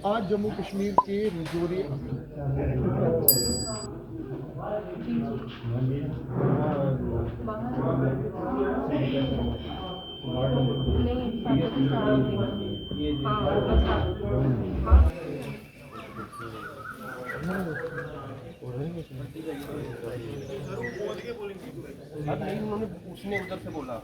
आज जम्मू कश्मीर के रजौरी नहीं, उन्होंने उसने उधर से बोला।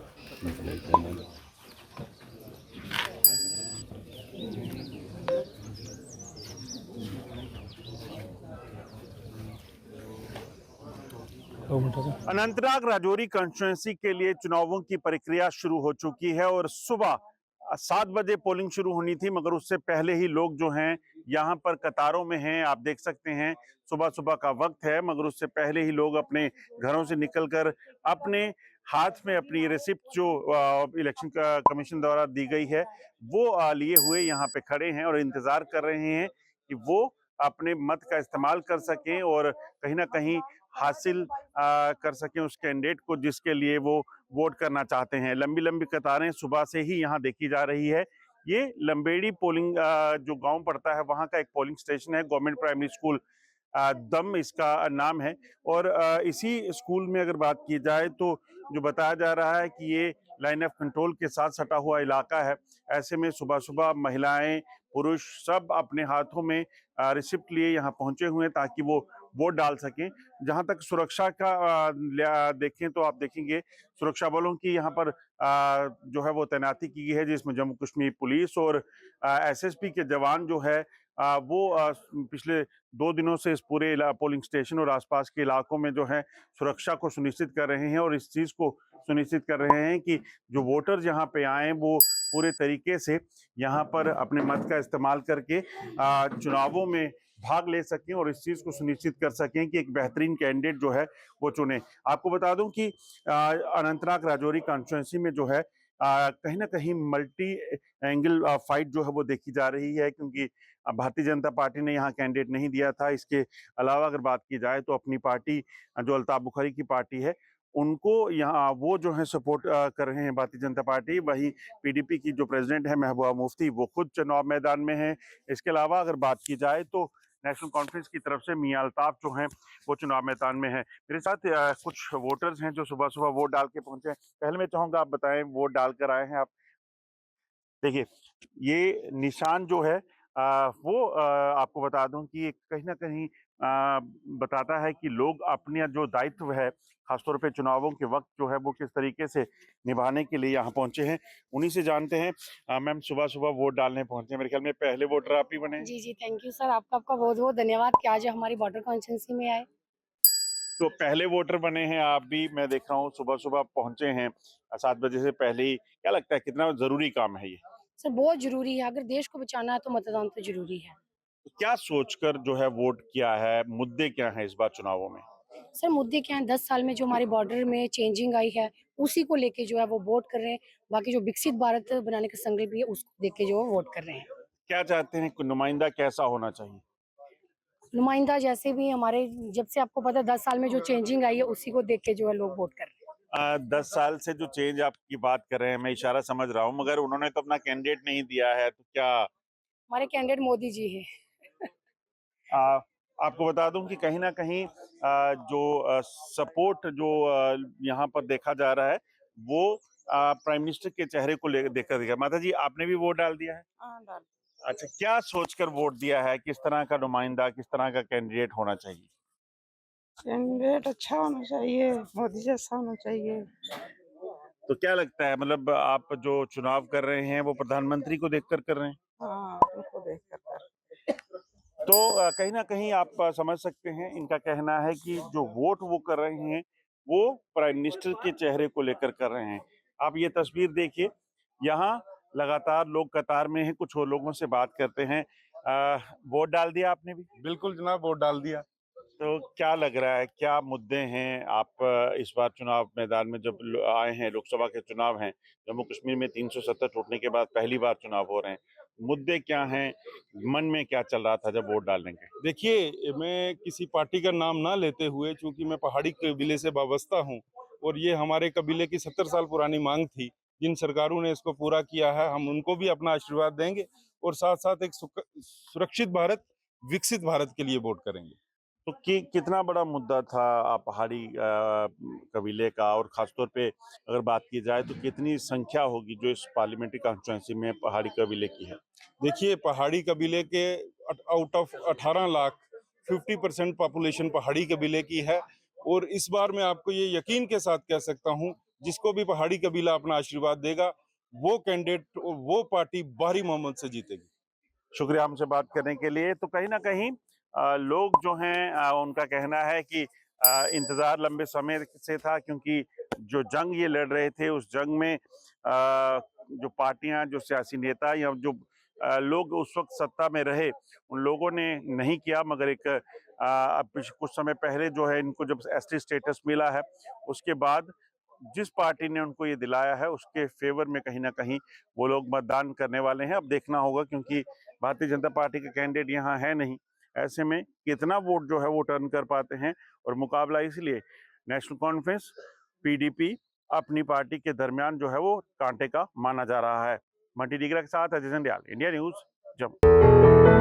अनंतनाग राजौरी कंस्टिट्यूंसी के लिए चुनावों की प्रक्रिया शुरू हो चुकी है और सुबह 7 बजे पोलिंग शुरू होनी थी, मगर उससे पहले ही लोग जो हैं यहाँ पर कतारों में हैं। आप देख सकते हैं सुबह सुबह का वक्त है, मगर उससे पहले ही लोग अपने घरों से निकलकर अपने हाथ में अपनी रिसिप्ट जो इलेक्शन कमीशन द्वारा दी गई है वो लिए हुए यहाँ पे खड़े हैं और इंतजार कर रहे हैं कि वो अपने मत का इस्तेमाल कर सकें और कहीं ना कहीं हासिल कर सकें उस कैंडिडेट को जिसके लिए वो वोट करना चाहते हैं। लंबी लंबी कतारें सुबह से ही यहाँ देखी जा रही है। ये लंबेड़ी पोलिंग जो गांव पड़ता है वहाँ का एक पोलिंग स्टेशन है। गवर्नमेंट प्राइमरी स्कूल दम इसका नाम है और इसी स्कूल में अगर बात की जाए तो जो बताया जा रहा है कि ये लाइन ऑफ कंट्रोल के साथ सटा हुआ इलाका है। ऐसे में सुबह सुबह महिलाएं पुरुष सब अपने हाथों में रिसिप्ट लिए यहाँ पहुंचे हुए हैं ताकि वो वोट डाल सकें। जहां तक सुरक्षा का देखें तो आप देखेंगे सुरक्षा बलों की यहाँ पर जो है वो तैनाती की गई है, जिसमें जम्मू कश्मीर पुलिस और एसएसपी के जवान जो है वो पिछले 2 दिनों से इस पूरे पोलिंग स्टेशन और आसपास के इलाकों में जो है सुरक्षा को सुनिश्चित कर रहे हैं और इस चीज़ को सुनिश्चित कर रहे हैं कि जो वोटर्स यहाँ पे आए वो पूरे तरीके से यहाँ पर अपने मत का इस्तेमाल करके चुनावों में भाग ले सकें और इस चीज़ को सुनिश्चित कर सकें कि एक बेहतरीन कैंडिडेट जो है वो चुने। आपको बता दूं कि अनंतनाग राजौरी कॉन्स्टिट्यूंसी में जो है कहीं ना कहीं मल्टी एंगल फाइट जो है वो देखी जा रही है, क्योंकि भारतीय जनता पार्टी ने यहाँ कैंडिडेट नहीं दिया था। इसके अलावा अगर बात की जाए तो अपनी पार्टी जो अल्ताफ बुखारी की पार्टी है उनको यहाँ वो जो है सपोर्ट कर रहे हैं भारतीय जनता पार्टी। वहीं पीडीपी की जो प्रेसिडेंट है महबूबा मुफ्ती वो खुद चुनाव मैदान में है। इसके अलावा अगर बात की जाए तो नेशनल कॉन्फ्रेंस की तरफ से मियां अल्ताफ जो हैं वो चुनाव मैदान में है। मेरे साथ कुछ वोटर्स हैं जो सुबह सुबह वोट डाल के पहुंचे हैं। पहले मैं चाहूंगा आप बताएं, वोट डाल कर आए हैं आप। देखिए ये निशान जो है वो आपको बता दूं कि कहीं ना कहीं बताता है कि लोग अपने जो दायित्व है खासतौर पे चुनावों के वक्त जो है वो किस तरीके से निभाने के लिए यहाँ पहुंचे हैं। उन्हीं से जानते हैं। मैम सुबह सुबह वोट डालने पहुंचे हैं, मेरे ख्याल में पहले वोटर आप ही बने हैं। जी जी, थैंक यू सर, आपका आपका बहुत बहुत धन्यवाद कि आज हमारी बॉर्डर कॉन्स्टिट्यूंसी में आए। तो पहले वोटर बने हैं आप भी, मैं देख रहा हूँ सुबह सुबह पहुंचे हैं 7 बजे से पहले ही। क्या लगता है कितना जरूरी काम है ये? सर बहुत जरूरी है, अगर देश को बचाना है तो मतदान तो जरूरी है। तो क्या सोचकर जो है वोट किया है, मुद्दे क्या हैं इस बार चुनावों में? सर मुद्दे क्या है, 10 साल में जो हमारे बॉर्डर में चेंजिंग आई है उसी को लेके जो है वो वोट कर रहे हैं। बाकी जो विकसित भारत बनाने का संकल्प भी है उसको देख के जो है वोट कर रहे हैं। क्या चाहते हैं कि नुमाइंदा कैसा होना चाहिए? नुमाइंदा जैसे भी हमारे, जब से आपको पता है 10 साल में जो चेंजिंग आई है उसी को देख के जो है लोग वोट कर रहे हैं। 10 साल से जो चेंज आपकी बात कर रहे हैं, मैं इशारा समझ रहा हूँ, मगर उन्होंने तो अपना कैंडिडेट नहीं दिया है, तो क्या हमारे कैंडिडेट मोदी जी है। आ, आपको बता दूं कि कहीं ना कहीं जो सपोर्ट जो यहाँ पर देखा जा रहा है वो प्राइम मिनिस्टर के चेहरे को देखकर दिखा। माता जी आपने भी वोट डाल दिया है? हाँ, डाल। अच्छा, क्या सोचकर वोट दिया है? किस तरह का नुमाइंदा, किस तरह का कैंडिडेट होना चाहिए? कैंडिडेट अच्छा होना चाहिए, मोदी जैसा होना चाहिए। तो क्या लगता है, मतलब आप जो चुनाव कर रहे हैं वो प्रधानमंत्री को देखकर कर रहे हैं? हाँ, उनको देख कर। तो कहीं ना कहीं आप समझ सकते हैं, इनका कहना है कि जो वोट वो कर रहे हैं वो प्राइम मिनिस्टर के चेहरे को लेकर कर रहे हैं। आप ये तस्वीर देखिए, यहाँ लगातार लोग कतार में हैं। कुछ और लोगों से बात करते हैं। वोट डाल दिया आपने भी? बिल्कुल जनाब, वोट डाल दिया। तो क्या लग रहा है, क्या मुद्दे हैं? आप इस बार चुनाव मैदान में जब आए हैं, लोकसभा के चुनाव हैं, जम्मू कश्मीर में 370 टूटने के बाद पहली बार चुनाव हो रहे हैं, मुद्दे क्या हैं? मन में क्या चल रहा था जब वोट डालने के? देखिए, मैं किसी पार्टी का नाम ना लेते हुए, चूंकि मैं पहाड़ी कबीले से वाबस्ता हूं और ये हमारे कबीले की 70 साल पुरानी मांग थी जिन सरकारों ने इसको पूरा किया है हम उनको भी अपना आशीर्वाद देंगे और साथ साथ एक सुरक्षित भारत, विकसित भारत के लिए वोट करेंगे। तो कितना बड़ा मुद्दा था पहाड़ी कबीले का, और खासतौर पे अगर बात की जाए तो कितनी संख्या होगी जो इस पार्लियामेंट्री कॉन्स्टिट्यूंसी में पहाड़ी कबीले की है? देखिए, पहाड़ी कबीले के आउट ऑफ 18 लाख 50% पॉपुलेशन पहाड़ी कबीले की है। और इस बार मैं आपको ये यकीन के साथ कह सकता हूं, जिसको भी पहाड़ी कबीला अपना आशीर्वाद देगा वो कैंडिडेट, वो पार्टी भारी मोहम्मद से जीतेगी। शुक्रिया हमसे बात करने के लिए। तो कहीं ना कहीं लोग जो हैं उनका कहना है कि इंतज़ार लंबे समय से था, क्योंकि जो जंग ये लड़ रहे थे उस जंग में जो पार्टियां, जो सियासी नेता या जो लोग उस वक्त सत्ता में रहे, उन लोगों ने नहीं किया। मगर एक अब कुछ समय पहले जो है इनको जब एसटी स्टेटस मिला है, उसके बाद जिस पार्टी ने उनको ये दिलाया है उसके फेवर में कहीं ना कहीं वो लोग मतदान करने वाले हैं। अब देखना होगा, क्योंकि भारतीय जनता पार्टी के कैंडिडेट यहाँ है नहीं, ऐसे में कितना वोट जो है वो टर्न कर पाते हैं। और मुकाबला इसलिए नेशनल कॉन्फ्रेंस पीडीपी अपनी पार्टी के दरमियान जो है वो कांटे का माना जा रहा है। मल्टी डिग्रा के साथ अजय जंडियाल, इंडिया न्यूज, जम्मू।